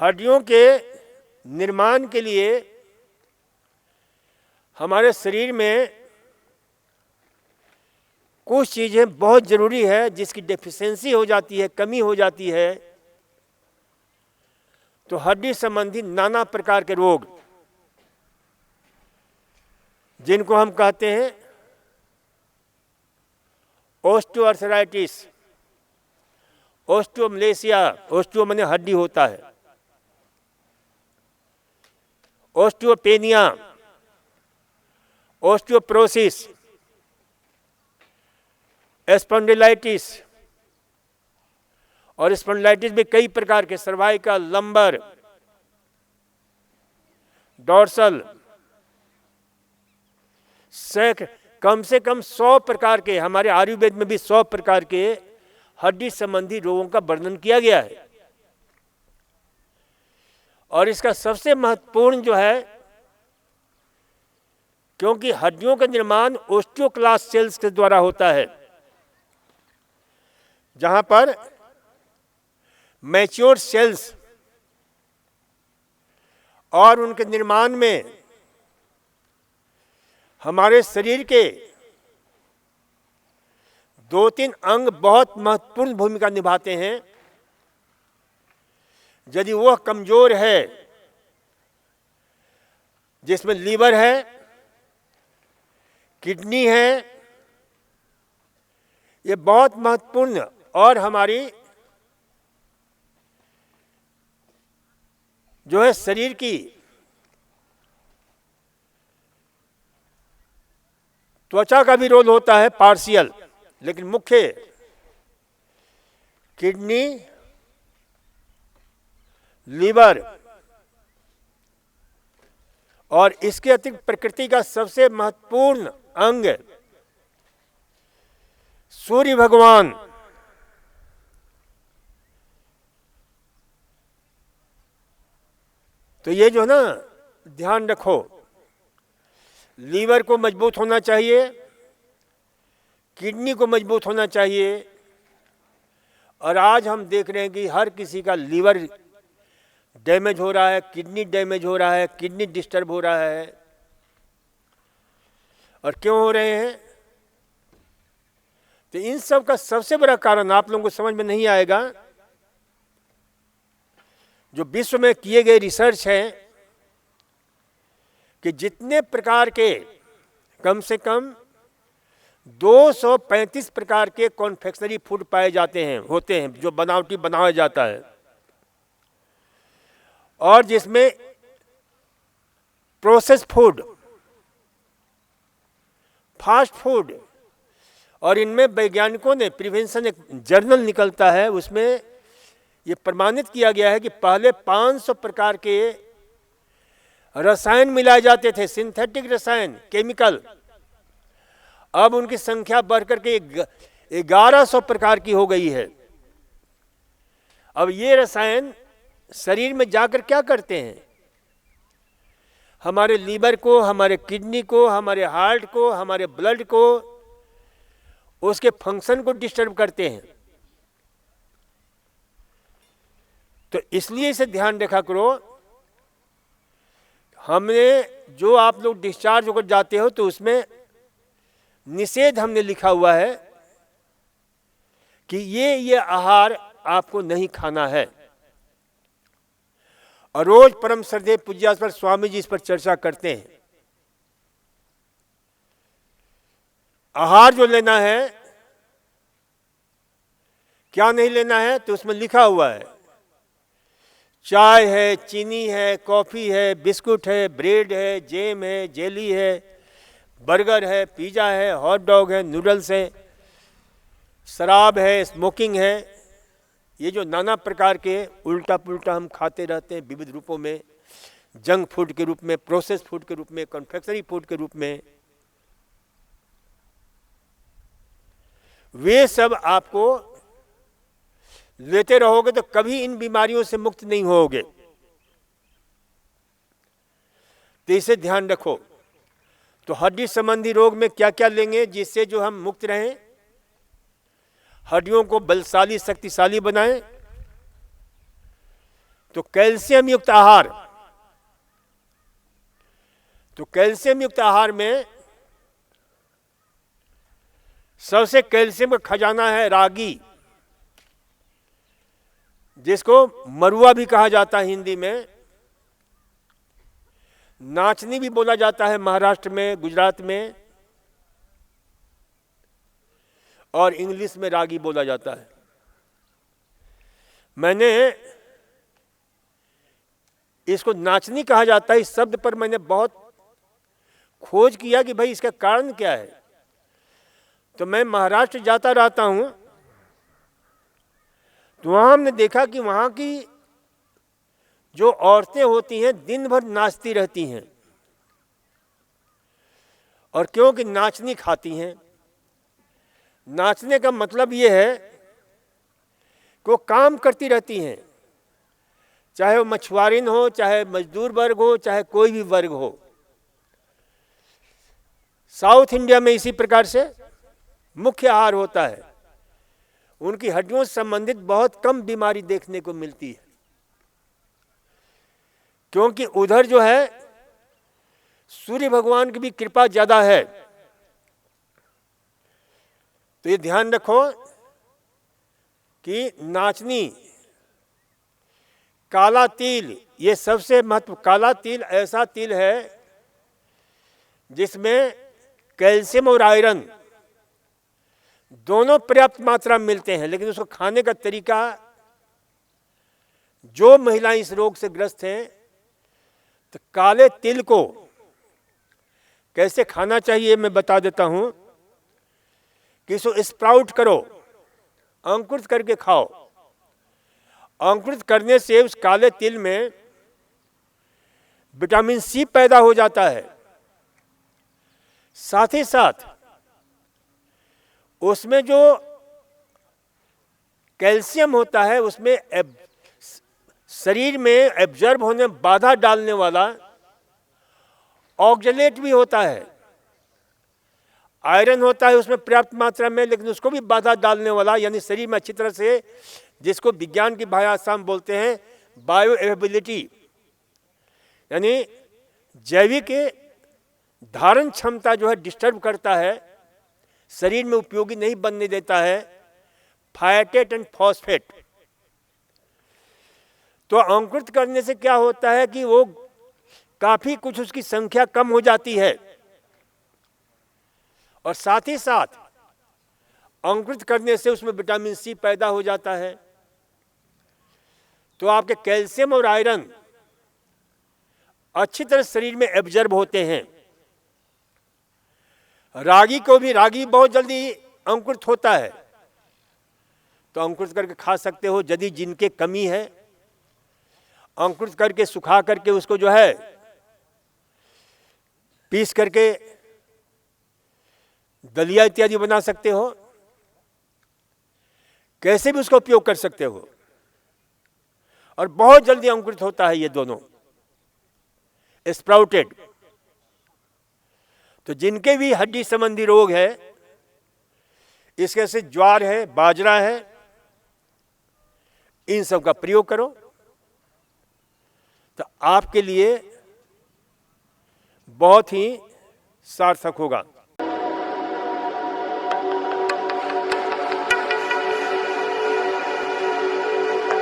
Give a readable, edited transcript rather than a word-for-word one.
हड्डियों के निर्माण के लिए हमारे शरीर में कुछ चीज़ें बहुत ज़रूरी है, जिसकी डेफिशिएंसी हो जाती है, कमी हो जाती है, तो हड्डी संबंधी नाना प्रकार के रोग, जिनको हम कहते हैं ऑस्टियोआर्थराइटिस, ऑस्टियोमलेशिया, ऑस्टियो माने हड्डी होता है, ऑस्टियोपेनिया, ऑस्टियोप्रोसिस, स्पॉन्डिलाइटिस, और स्पॉन्डिलाइटिस भी कई प्रकार के, सर्वाइकल, लंबर, डॉर्सल, कम से कम 100 प्रकार के, हमारे आयुर्वेद में भी 100 प्रकार के हड्डी संबंधी रोगों का वर्णन किया गया है। और इसका सबसे महत्वपूर्ण जो है, क्योंकि हड्डियों का निर्माण ओस्टियोक्लास्ट सेल्स के द्वारा होता है, जहां पर मैच्योर सेल्स और उनके निर्माण में हमारे शरीर के 2-3 अंग बहुत महत्वपूर्ण भूमिका निभाते हैं। यदि वह कमजोर है, जिसमें लीवर है, किडनी है, ये बहुत महत्वपूर्ण, और हमारी जो है शरीर की त्वचा का भी रोल होता है पार्शियल, लेकिन मुख्य किडनी, लीवर, और इसके अतिरिक्त प्रकृति का सबसे महत्वपूर्ण अंग सूर्य भगवान। तो ये जो है ना, ध्यान रखो, लीवर को मजबूत होना चाहिए, किडनी को मजबूत होना चाहिए, और आज हम देख रहे हैं कि हर किसी का लीवर डैमेज हो रहा है, किडनी डैमेज हो रहा है, किडनी डिस्टर्ब हो रहा है। और क्यों हो रहे हैं? तो इन सब का सबसे बड़ा कारण आप लोगों को समझ में नहीं आएगा। जो विश्व में किए गए रिसर्च है कि जितने प्रकार के, कम से कम 235 प्रकार के कॉन्फेक्शनरी फूड पाए जाते हैं, होते हैं, जो बनावटी बनाया जाता है, और जिसमें प्रोसेस फूड, फास्ट फूड, और इनमें वैज्ञानिकों ने, प्रिवेंशन एक जर्नल निकलता है, उसमें ये प्रमाणित किया गया है कि पहले 500 प्रकार के रसायन मिलाए जाते थे, सिंथेटिक रसायन, केमिकल। अब उनकी संख्या बढ़कर के 1100 प्रकार की हो गई है। अब ये रसायन शरीर में जाकर क्या करते हैं? हमारे लीवर को, हमारे किडनी को, हमारे हार्ट को, हमारे ब्लड को, उसके फंक्शन को डिस्टर्ब करते हैं। तो इसलिए इसे ध्यान रखा करो। हमने, जो आप लोग डिस्चार्ज होकर जाते हो, तो उसमें निषेध हमने लिखा हुआ है कि ये आहार आपको नहीं खाना है। और रोज परम श्रद्धेय पूज्यास्पद स्वामी जी इस पर चर्चा करते हैं। आहार जो लेना है, क्या नहीं लेना है, तो उसमें लिखा हुआ है, चाय है, चीनी है, कॉफी है, बिस्कुट है, ब्रेड है, जैम है, जेली है, बर्गर है, पिज़्ज़ा है, हॉट डॉग है, नूडल्स है, शराब है, स्मोकिंग है। ये जो नाना प्रकार के उल्टा पुल्टा हम खाते रहते हैं विविध रूपों में, जंक फूड के रूप में, प्रोसेस फूड के रूप में, कन्फेक्शनरी फूड के रूप में, वे सब आपको लेते रहोगे तो कभी इन बीमारियों से मुक्त नहीं होगे। तो इसे ध्यान रखो। तो हड्डी संबंधी रोग में क्या क्या लेंगे जिससे जो हम मुक्त रहें, हड्डियों को बलशाली, शक्तिशाली बनाएं, तो कैल्शियम युक्त आहार, तो कैल्शियम युक्त आहार में सबसे कैल्शियम का खजाना है रागी, जिसको मरुआ भी कहा जाता है हिंदी में, नाचनी भी बोला जाता है महाराष्ट्र में, गुजरात में, और इंग्लिश में रागी बोला जाता है। मैंने इसको नाचनी कहा जाता है, इस शब्द पर मैंने बहुत खोज किया कि भाई इसका कारण क्या है। तो मैं महाराष्ट्र जाता रहता हूं, तो वहां हमने देखा कि वहां की जो औरतें होती हैं दिन भर नाचती रहती हैं, और क्योंकि नाचनी खाती हैं। नाचने का मतलब ये है कि वो काम करती रहती हैं, चाहे वो मछुआरिन हो, चाहे मजदूर वर्ग हो, चाहे कोई भी वर्ग हो। साउथ इंडिया में इसी प्रकार से मुख्य आहार होता है। उनकी हड्डियों से संबंधित बहुत कम बीमारी देखने को मिलती है, क्योंकि उधर जो है सूर्य भगवान की भी कृपा ज्यादा है। तो ये ध्यान रखो कि नाचनी, काला तिल, ये सबसे महत्व। काला तिल ऐसा तिल है जिसमें कैल्शियम और आयरन दोनों पर्याप्त मात्रा में मिलते हैं, लेकिन उसको खाने का तरीका, जो महिलाएं इस रोग से ग्रस्त हैं, तो काले तिल को कैसे खाना चाहिए मैं बता देता हूं कि इसको स्प्राउट करो, अंकुरित करके खाओ। अंकुरित करने से उस काले तिल में विटामिन सी पैदा हो जाता है। साथ ही साथ उसमें जो कैल्शियम होता है, उसमें शरीर में एब्जॉर्ब होने में बाधा डालने वाला ऑक्जेलेट भी होता है। आयरन होता है उसमें पर्याप्त मात्रा में, लेकिन उसको भी बाधा डालने वाला, यानी शरीर में अच्छी तरह से, जिसको विज्ञान की भाषा में बोलते हैं बायो एवेबिलिटी, यानी जैविक धारण क्षमता जो है डिस्टर्ब करता है, शरीर में उपयोगी नहीं बनने देता है, फाइटेट एंड फॉस्फेट। तो अंकुरित करने से क्या होता है कि वो काफी कुछ उसकी संख्या कम हो जाती है, और साथ ही साथ अंकुरित करने से उसमें विटामिन सी पैदा हो जाता है। तो आपके कैल्शियम और आयरन अच्छी तरह शरीर में एब्जॉर्ब होते हैं। रागी को भी, रागी बहुत जल्दी अंकुरित होता है, तो अंकुरित करके खा सकते हो। यदि जिनके कमी है, अंकुरित करके सुखा करके उसको जो है पीस करके दलिया इत्यादि बना सकते हो, कैसे भी उसका उपयोग कर सकते हो, और बहुत जल्दी अंकुरित होता है ये दोनों स्प्राउटेड। तो जिनके भी हड्डी संबंधी रोग है, इसके से ज्वार है, बाजरा है, इन सब का प्रयोग करो, तो आपके लिए बहुत ही सार्थक होगा।